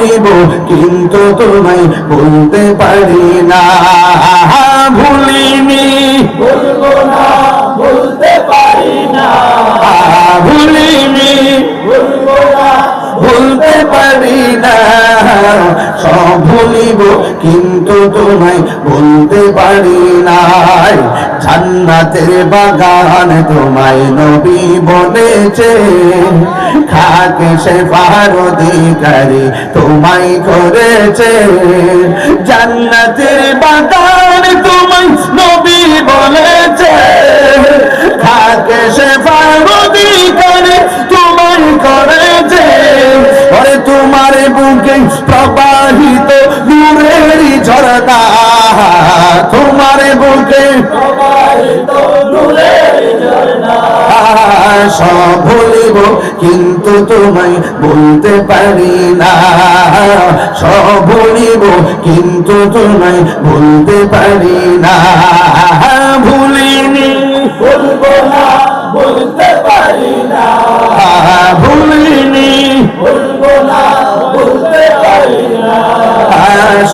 ভুলিব কিন্তু তোমায় ভুলতে পারি না। ভুলিনি, ভুলবো না, ভুলতে পারি না। ভুলিনি, ভুলবো না, ভুলতে পারি না। সব ভুলিব কিন্তু তোমায় ভুলতে পারি না। জান্নাতের বাগান তোমায় নবী বলেছে, খাকে শেফার অধিকারী তোমায় করেছে। জান্নাতের বাগান তোমায় নবী বলেছে, খাকে শেফার অধিকারী তোমায় করেছে। ওরে তোমার বুকে প্রবাহিত নূরের ঝরনা, তোমার বুকে প্রবাহিত নূরের ঝরনা। সব ভুলিব কিন্তু তোমায় বলতে পারি না। সব ভুলিব কিন্তু তোমায় বলতে পারি না। ভুলিনি, ভুলবো না, ভুলতে